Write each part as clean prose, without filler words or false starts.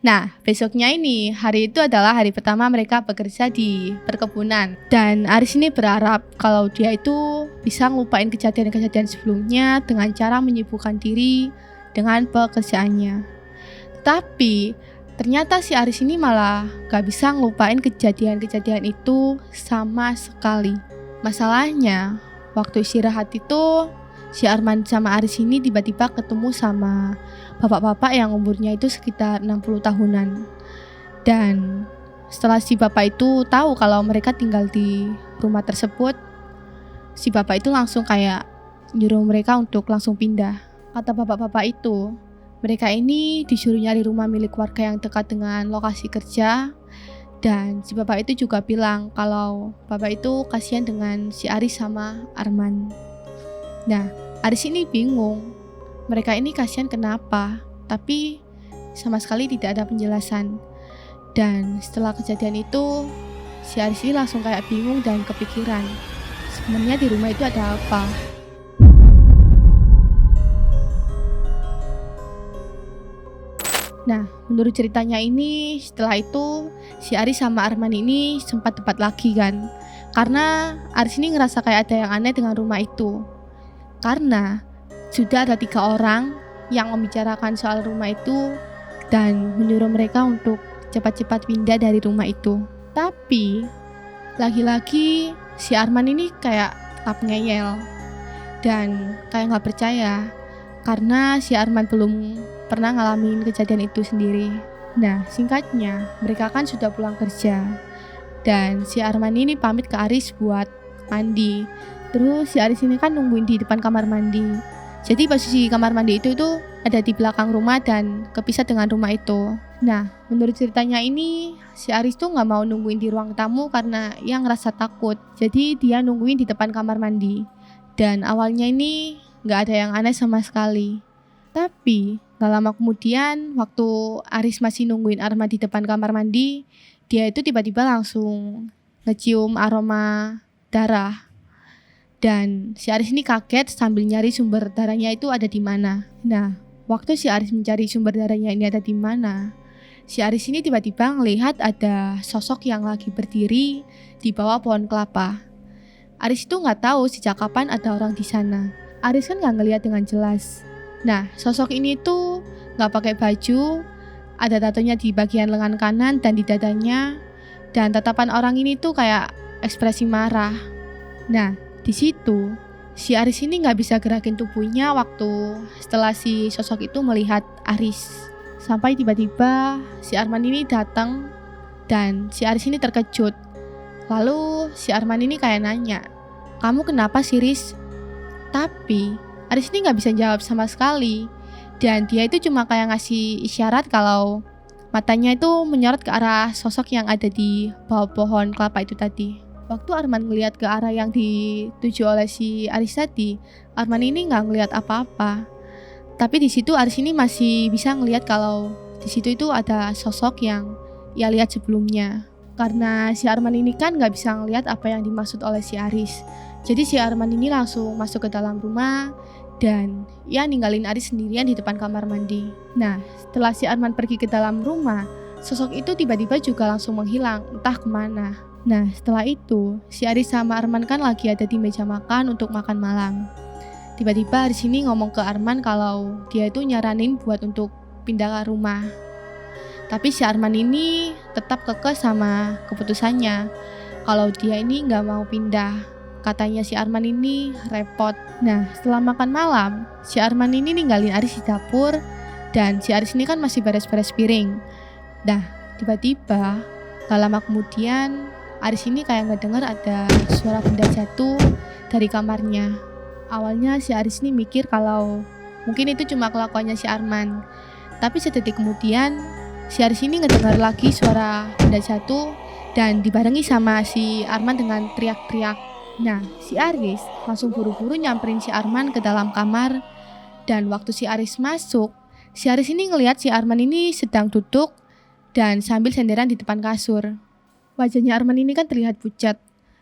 Nah, besoknya ini, hari itu adalah hari pertama mereka bekerja di perkebunan. Dan Aris ini berharap kalau dia itu bisa ngelupain kejadian-kejadian sebelumnya dengan cara menyibukkan diri dengan pekerjaannya. Tapi ternyata si Aris ini malah gak bisa ngelupain kejadian-kejadian itu sama sekali. Masalahnya, waktu istirahat itu, si Arman sama Aris ini tiba-tiba ketemu sama bapak-bapak yang umurnya itu sekitar 60 tahunan. Dan setelah si bapak itu tahu kalau mereka tinggal di rumah tersebut, si bapak itu langsung kayak nyuruh mereka untuk langsung pindah. Kata bapak-bapak itu, mereka ini disuruh nyari rumah milik warga yang dekat dengan lokasi kerja. Dan si bapak itu juga bilang kalau bapak itu kasihan dengan si Aris sama Arman. Nah, Aris ini bingung. Mereka ini kasihan kenapa, tapi sama sekali tidak ada penjelasan. Dan setelah kejadian itu, si Aris ini langsung kayak bingung dan kepikiran. Sebenarnya di rumah itu ada apa? Nah, menurut ceritanya ini, setelah itu si Aris sama Arman ini sempat debat lagi kan. Karena Aris ini ngerasa kayak ada yang aneh dengan rumah itu. Karena sudah ada 3 orang yang membicarakan soal rumah itu dan menyuruh mereka untuk cepat-cepat pindah dari rumah itu. Tapi lagi-lagi si Arman ini kayak tetap ngeyel dan kayak gak percaya karena si Arman belum pernah ngalamin kejadian itu sendiri. Nah, singkatnya mereka kan sudah pulang kerja dan si Arman ini pamit ke Aris buat mandi. Terus si Aris ini kan nungguin di depan kamar mandi. Jadi posisi kamar mandi itu ada di belakang rumah dan kepisah dengan rumah itu. Nah, menurut ceritanya ini, si Aris tuh gak mau nungguin di ruang tamu karena ia ngerasa takut. Jadi dia nungguin di depan kamar mandi. Dan awalnya ini gak ada yang aneh sama sekali. Tapi gak lama kemudian, waktu Aris masih nungguin Arman di depan kamar mandi, dia itu tiba-tiba langsung ngecium aroma darah. Dan si Aris ini kaget sambil nyari sumber darahnya itu ada di mana. Nah, waktu si Aris mencari sumber darahnya ini ada di mana, si Aris ini tiba-tiba ngelihat ada sosok yang lagi berdiri di bawah pohon kelapa. Aris itu nggak tahu sejak kapan ada orang di sana. Aris kan nggak ngelihat dengan jelas. Nah, sosok ini tuh nggak pakai baju, ada tatonya di bagian lengan kanan dan di dadanya, dan tatapan orang ini tuh kayak ekspresi marah. Nah, di situ, si Aris ini nggak bisa gerakin tubuhnya waktu setelah si sosok itu melihat Aris. Sampai tiba-tiba si Arman ini datang dan si Aris ini terkejut. Lalu si Arman ini kayak nanya, "Kamu kenapa sih, Riz?" Tapi Aris ini nggak bisa jawab sama sekali. Dan dia itu cuma kayak ngasih isyarat kalau matanya itu menyorot ke arah sosok yang ada di bawah pohon kelapa itu tadi. Waktu Arman ngelihat ke arah yang dituju oleh si Aris tadi, Arman ini nggak ngelihat apa-apa. Tapi di situ Aris ini masih bisa ngelihat kalau di situ itu ada sosok yang ia lihat sebelumnya. Karena si Arman ini kan nggak bisa ngelihat apa yang dimaksud oleh si Aris. Jadi si Arman ini langsung masuk ke dalam rumah dan ia ninggalin Aris sendirian di depan kamar mandi. Nah, setelah si Arman pergi ke dalam rumah, sosok itu tiba-tiba juga langsung menghilang, entah kemana. Nah, setelah itu, si Aris sama Arman kan lagi ada di meja makan untuk makan malam. Tiba-tiba Aris ini ngomong ke Arman kalau dia itu nyaranin buat untuk pindah ke rumah. Tapi si Arman ini tetap kekeh sama keputusannya kalau dia ini gak mau pindah. Katanya si Arman ini repot. Nah, setelah makan malam, si Arman ini ninggalin Aris di dapur dan si Aris ini kan masih beres-beres piring. Nah, tiba-tiba gak lama kemudian Aris ini kayak ngedenger ada suara benda jatuh dari kamarnya. Awalnya si Aris ini mikir kalau mungkin itu cuma kelakuannya si Arman. Tapi sedetik kemudian si Aris ini ngedengar lagi suara benda jatuh dan dibarengi sama si Arman dengan teriak-teriak. Nah, si Aris langsung buru-buru nyamperin si Arman ke dalam kamar. Dan waktu si Aris masuk, si Aris ini ngelihat si Arman ini sedang duduk dan sambil senderan di depan kasur. Wajahnya Arman ini kan terlihat pucat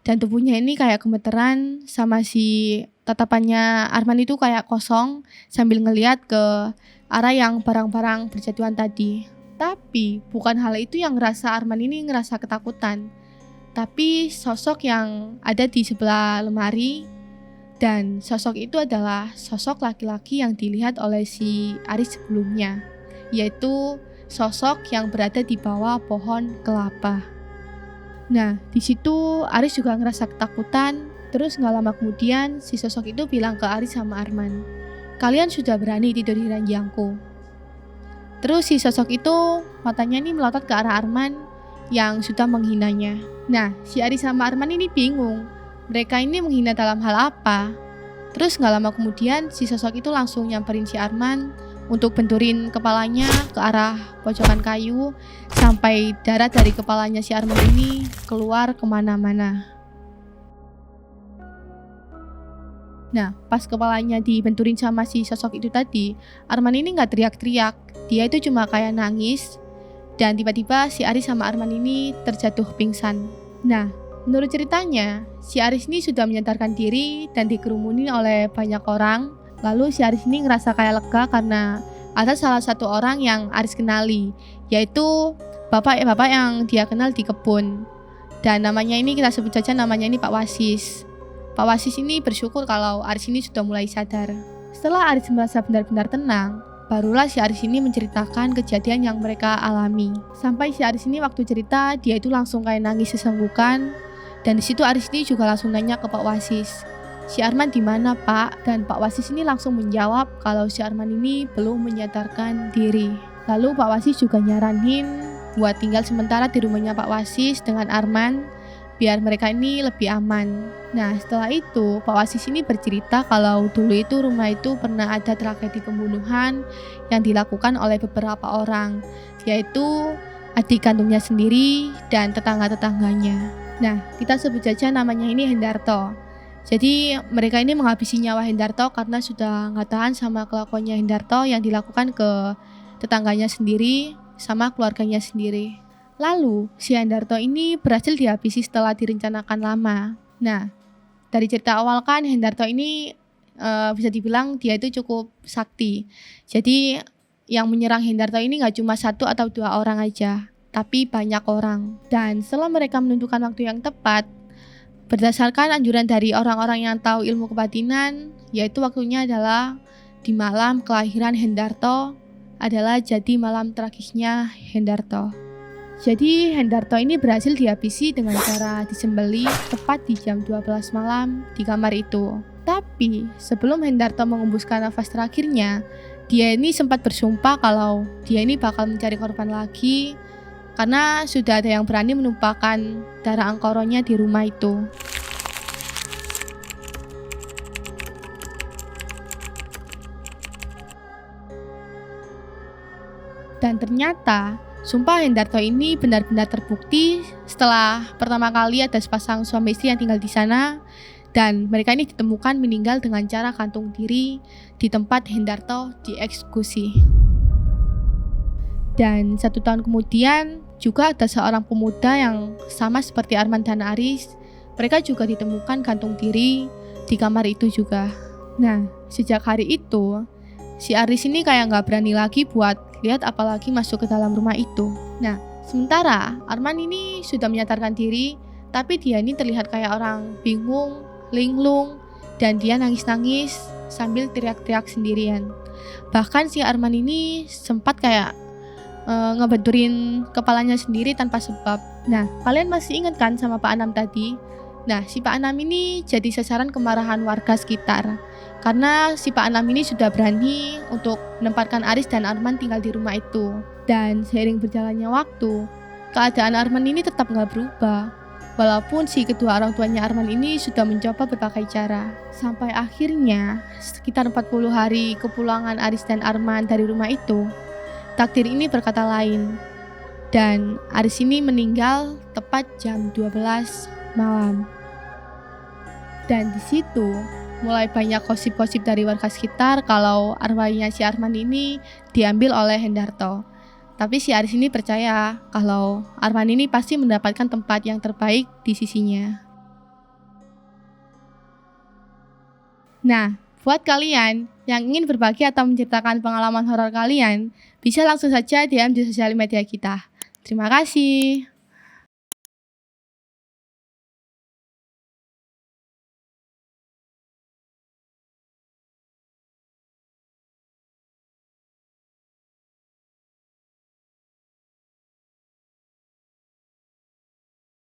dan tubuhnya ini kayak gemeteran, sama si tatapannya Arman itu kayak kosong sambil ngelihat ke arah yang barang-barang berjatuhan tadi. Tapi bukan hal itu yang Arman ini ngerasa ketakutan, tapi sosok yang ada di sebelah lemari, dan sosok itu adalah sosok laki-laki yang dilihat oleh si Aris sebelumnya, yaitu sosok yang berada di bawah pohon kelapa. Nah, di situ Aris juga ngerasa ketakutan. Terus gak lama kemudian si sosok itu bilang ke Aris sama Arman, "Kalian sudah berani tidur di ranjangku." Terus si sosok itu matanya ini melotot ke arah Arman yang sudah menghinanya. Nah, si Aris sama Arman ini bingung, mereka ini menghina dalam hal apa? Terus gak lama kemudian si sosok itu langsung nyamperin si Arman untuk benturin kepalanya ke arah pojokan kayu sampai darah dari kepalanya si Arman ini keluar kemana-mana. Nah, pas kepalanya dibenturin sama si sosok itu tadi, Arman ini gak teriak-teriak, dia itu cuma kayak nangis, dan tiba-tiba si Aris sama Arman ini terjatuh pingsan. Nah, menurut ceritanya, si Aris ini sudah menyadarkan diri dan dikerumuni oleh banyak orang. Lalu si Aris ini ngerasa kayak lega karena ada salah satu orang yang Aris kenali, yaitu bapak yang dia kenal di kebun. Dan namanya ini kita sebut saja namanya ini Pak Wasis. Pak Wasis ini bersyukur kalau Aris ini sudah mulai sadar. Setelah Aris merasa benar-benar tenang, barulah si Aris ini menceritakan kejadian yang mereka alami. Sampai si Aris ini waktu cerita, dia itu langsung kayak nangis sesenggukan. Dan di situ Aris ini juga langsung nanya ke Pak Wasis, "Si Arman di mana, Pak?" Dan Pak Wasis ini langsung menjawab kalau si Arman ini belum menyadarkan diri. Lalu Pak Wasis juga nyaranin buat tinggal sementara di rumahnya Pak Wasis dengan Arman, biar mereka ini lebih aman. Nah, setelah itu Pak Wasis ini bercerita kalau dulu itu rumah itu pernah ada tragedi pembunuhan yang dilakukan oleh beberapa orang, yaitu adik kandungnya sendiri dan tetangga-tetangganya. Nah, kita sebut saja namanya ini Hendarto. Jadi mereka ini menghabisi nyawa Hendarto karena sudah nggak tahan sama kelakuannya Hendarto yang dilakukan ke tetangganya sendiri sama keluarganya sendiri. Lalu, si Hendarto ini berhasil dihabisi setelah direncanakan lama. Nah, dari cerita awal kan Hendarto ini bisa dibilang dia itu cukup sakti. Jadi, yang menyerang Hendarto ini gak cuma 1 atau 2 orang aja, tapi banyak orang. Dan setelah mereka menentukan waktu yang tepat, berdasarkan anjuran dari orang-orang yang tahu ilmu kebatinan, yaitu waktunya adalah di malam kelahiran Hendarto, adalah jadi malam tragisnya Hendarto. Jadi Hendarto ini berhasil dihabisi dengan cara disembelih tepat di jam 12 malam di kamar itu. Tapi sebelum Hendarto mengembuskan nafas terakhirnya, dia ini sempat bersumpah kalau dia ini bakal mencari korban lagi karena sudah ada yang berani menumpahkan darah angkoronya di rumah itu. Dan ternyata sumpah Hendarto ini benar-benar terbukti setelah pertama kali ada sepasang suami istri yang tinggal di sana, dan mereka ini ditemukan meninggal dengan cara gantung diri di tempat Hendarto dieksekusi. Dan 1 tahun kemudian juga ada seorang pemuda yang sama seperti Arman dan Aris, mereka juga ditemukan gantung diri di kamar itu juga. Nah, sejak hari itu si Aris ini kayak gak berani lagi buat lihat apalagi masuk ke dalam rumah itu. Nah, sementara Arman ini sudah menyadarkan diri, tapi dia ini terlihat kayak orang bingung, linglung, dan dia nangis-nangis sambil teriak-teriak sendirian. Bahkan si Arman ini sempat kayak ngebenturin kepalanya sendiri tanpa sebab. Nah, kalian masih ingat kan sama Pak Anam tadi? Nah, si Pak Anam ini jadi sasaran kemarahan warga sekitar. Karena si Pak Anam ini sudah berani untuk menempatkan Aris dan Arman tinggal di rumah itu. Dan seiring berjalannya waktu, keadaan Arman ini tetap gak berubah. Walaupun si kedua orang tuanya Arman ini sudah mencoba berbagai cara. Sampai akhirnya, sekitar 40 hari kepulangan Aris dan Arman dari rumah itu, takdir ini berkata lain. Dan Aris ini meninggal tepat jam 12 malam. Dan di situ mulai banyak gosip-gosip dari warga sekitar kalau arwahnya si Arman ini diambil oleh Hendarto. Tapi si Aris ini percaya kalau Arman ini pasti mendapatkan tempat yang terbaik di sisinya. Nah, Buat kalian yang ingin berbagi atau menceritakan pengalaman horor kalian, bisa langsung saja DM di sosial media kita. Terima kasih.